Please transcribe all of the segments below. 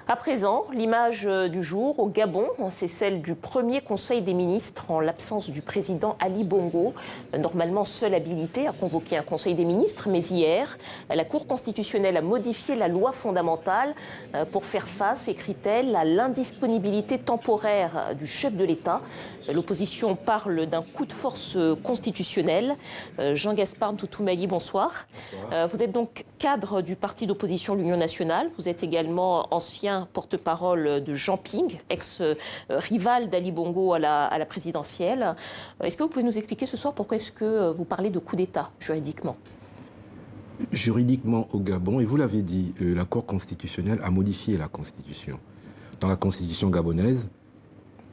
À présent, l'image du jour au Gabon, c'est celle du premier Conseil des ministres en l'absence du président Ali Bongo, normalement seul habilité à convoquer un Conseil des ministres. Mais hier, la Cour constitutionnelle a modifié la loi fondamentale pour faire face, écrit-elle, à l'indisponibilité temporaire du chef de l'État. L'opposition parle d'un coup de force constitutionnel. Jean-Gaspard Ntoutoumali, bonsoir. Vous êtes donc cadre du parti d'opposition l'Union nationale. Vous êtes également ancien porte-parole de Jean Ping, ex-rival d'Ali Bongo à la présidentielle. Est-ce que vous pouvez nous expliquer ce soir pourquoi est-ce que vous parlez de coup d'État juridiquement? Juridiquement au Gabon, et vous l'avez dit, la Cour constitutionnelle a modifié la Constitution. Dans la Constitution gabonaise,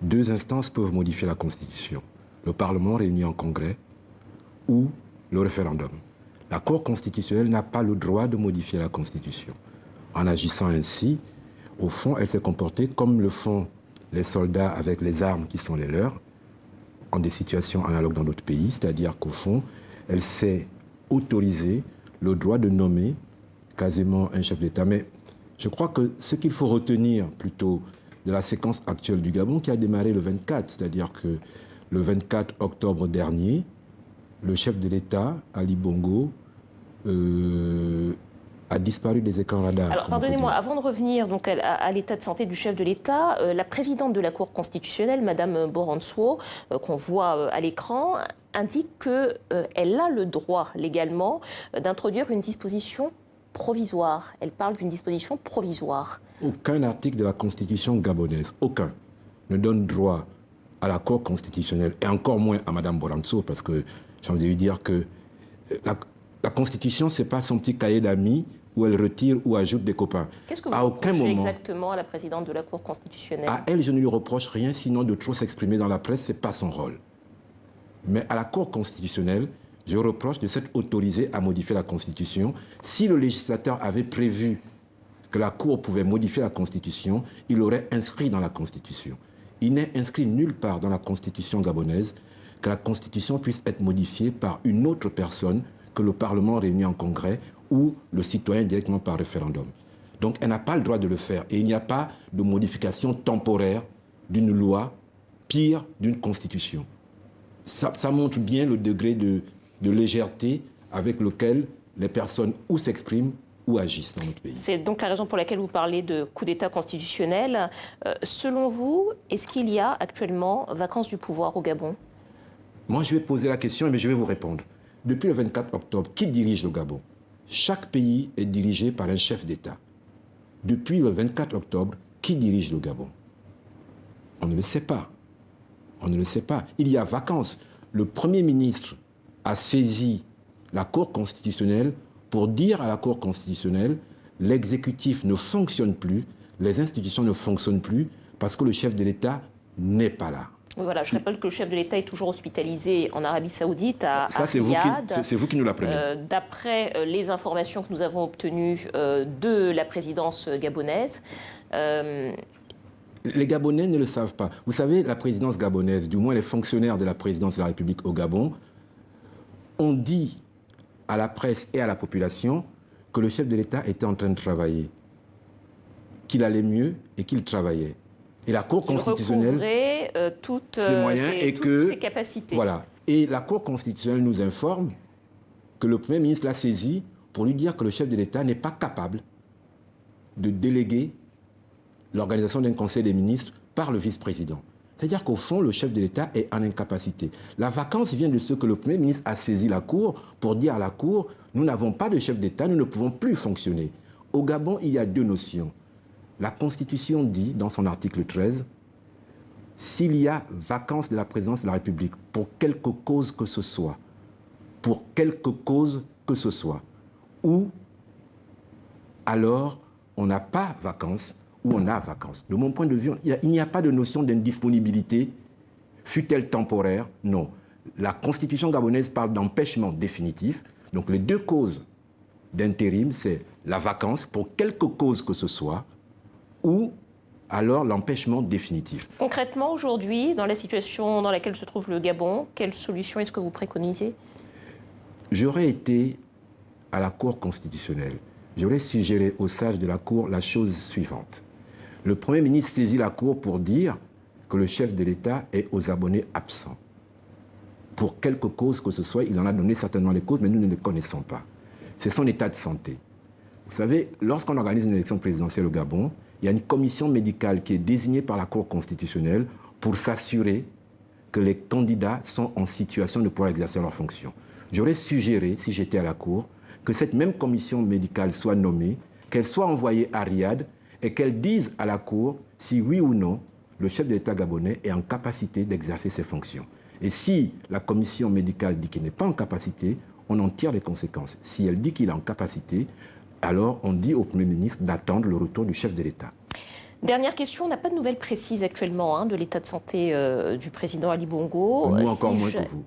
deux instances peuvent modifier la Constitution. Le Parlement réuni en congrès ou le référendum. La Cour constitutionnelle n'a pas le droit de modifier la Constitution. En agissant ainsi, au fond, elle s'est comportée comme le font les soldats avec les armes qui sont les leurs, en des situations analogues dans d'autres pays, c'est-à-dire qu'au fond, elle s'est autorisée le droit de nommer quasiment un chef d'État. Mais je crois que ce qu'il faut retenir plutôt de la séquence actuelle du Gabon, qui a démarré le 24, c'est-à-dire que le 24 octobre dernier, le chef de l'État, Ali Bongo, a disparu des écrans radars. Alors, pardonnez-moi, avant de revenir donc, à l'état de santé du chef de l'État, la présidente de la Cour constitutionnelle, Madame Boransuo, qu'on voit à l'écran, indique qu'elle a le droit légalement d'introduire une disposition provisoire. Elle parle d'une disposition provisoire. Aucun article de la Constitution gabonaise, aucun, ne donne droit à la Cour constitutionnelle, et encore moins à Madame Boransuo, parce que j'ai envie de lui dire que la Constitution, ce n'est pas son petit cahier d'amis où elle retire ou ajoute des copains. Qu'est-ce que vous reprochez exactement à la présidente de la Cour constitutionnelle? À elle, je ne lui reproche rien, sinon de trop s'exprimer dans la presse, ce n'est pas son rôle. Mais à la Cour constitutionnelle, je reproche de s'être autorisée à modifier la Constitution. Si le législateur avait prévu que la Cour pouvait modifier la Constitution, il l'aurait inscrit dans la Constitution. Il n'est inscrit nulle part dans la Constitution gabonaise que la Constitution puisse être modifiée par une autre personne que le Parlement réuni en congrès ou le citoyen directement par référendum. Donc elle n'a pas le droit de le faire. Et il n'y a pas de modification temporaire d'une loi, pire d'une constitution. Ça montre bien le degré de légèreté avec lequel les personnes ou s'expriment ou agissent dans notre pays. C'est donc la raison pour laquelle vous parlez de coup d'État constitutionnel. Selon vous, est-ce qu'il y a actuellement vacance du pouvoir au Gabon? Moi, je vais poser la question, mais je vais vous répondre. Depuis le 24 octobre, qui dirige le Gabon? Chaque pays est dirigé par un chef d'État. Depuis le 24 octobre, qui dirige le Gabon? On ne le sait pas. On ne le sait pas. Il y a vacances. Le Premier ministre a saisi la Cour constitutionnelle pour dire à la Cour constitutionnelle l'exécutif ne fonctionne plus, les institutions ne fonctionnent plus parce que le chef de l'État n'est pas là. Voilà, je rappelle que le chef de l'État est toujours hospitalisé en Arabie Saoudite, à Riyad. C'est vous qui nous l'apprenez. D'après les informations que nous avons obtenues de la présidence gabonaise. Les Gabonais ne le savent pas. Vous savez, la présidence gabonaise, du moins les fonctionnaires de la présidence de la République au Gabon, ont dit à la presse et à la population que le chef de l'État était en train de travailler, qu'il allait mieux et qu'il travaillait. Et la Cour constitutionnelle toutes ses moyens et que ses capacités. Voilà. Et la Cour constitutionnelle nous informe que le Premier ministre l'a saisi pour lui dire que le chef de l'État n'est pas capable de déléguer l'organisation d'un Conseil des ministres par le vice-président. C'est-à-dire qu'au fond, le chef de l'État est en incapacité. La vacance vient de ce que le Premier ministre a saisi la Cour pour dire à la Cour « Nous n'avons pas de chef d'État, nous ne pouvons plus fonctionner ». Au Gabon, il y a deux notions. La Constitution dit, dans son article 13, s'il y a vacance de la présidence de la République pour quelque cause que ce soit, ou alors on n'a pas vacance, ou on a vacance. De mon point de vue, il n'y a pas de notion d'indisponibilité, fût-elle temporaire, non. La Constitution gabonaise parle d'empêchement définitif, donc les deux causes d'intérim, c'est la vacance pour quelque cause que ce soit, ou alors l'empêchement définitif. Concrètement, aujourd'hui, dans la situation dans laquelle se trouve le Gabon, quelle solution est-ce que vous préconisez? J'aurais été à la Cour constitutionnelle. J'aurais suggéré aux sages de la Cour la chose suivante. Le Premier ministre saisit la Cour pour dire que le chef de l'État est aux abonnés absents. Pour quelque cause que ce soit, il en a donné certainement les causes, mais nous ne les connaissons pas. C'est son état de santé. Vous savez, lorsqu'on organise une élection présidentielle au Gabon, il y a une commission médicale qui est désignée par la Cour constitutionnelle pour s'assurer que les candidats sont en situation de pouvoir exercer leurs fonctions. J'aurais suggéré, si j'étais à la Cour, que cette même commission médicale soit nommée, qu'elle soit envoyée à Riyad et qu'elle dise à la Cour si oui ou non le chef de l'État gabonais est en capacité d'exercer ses fonctions. Et si la commission médicale dit qu'il n'est pas en capacité, on en tire les conséquences. Si elle dit qu'il est en capacité, alors on dit au Premier ministre d'attendre le retour du chef de l'État. Dernière question, on n'a pas de nouvelles précises actuellement de l'état de santé du président Ali Bongo. Nous encore moins que vous.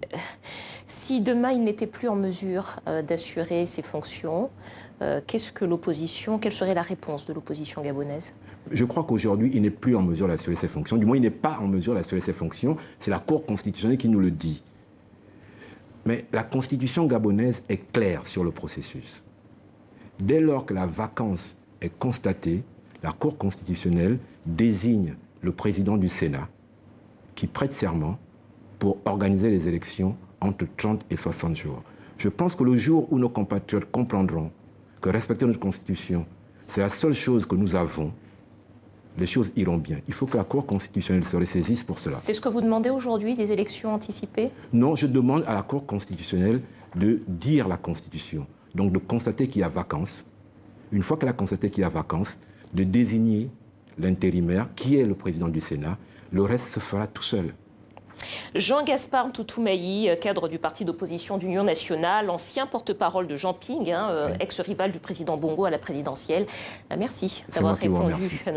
Si demain il n'était plus en mesure d'assurer ses fonctions, qu'est-ce que l'opposition, quelle serait la réponse de l'opposition gabonaise? Je crois qu'aujourd'hui, il n'est plus en mesure d'assurer ses fonctions. Du moins, il n'est pas en mesure d'assurer ses fonctions. C'est la Cour constitutionnelle qui nous le dit. Mais la Constitution gabonaise est claire sur le processus. Dès lors que la vacance est constatée, la Cour constitutionnelle désigne le président du Sénat qui prête serment pour organiser les élections entre 30 et 60 jours. Je pense que le jour où nos compatriotes comprendront que respecter notre Constitution, c'est la seule chose que nous avons, les choses iront bien. Il faut que la Cour constitutionnelle se ressaisisse pour cela. C'est ce que vous demandez aujourd'hui, des élections anticipées? Non, je demande à la Cour constitutionnelle de dire la Constitution, donc de constater qu'il y a vacance. Une fois qu'elle a constaté qu'il y a vacance, de désigner l'intérimaire, qui est le président du Sénat. Le reste se fera tout seul. Jean-Gaspard Ntoutou-Mailly, cadre du parti d'opposition d'Union nationale, ancien porte-parole de Jean Ping, ex-rival du président Bongo à la présidentielle. Merci d'avoir répondu à nos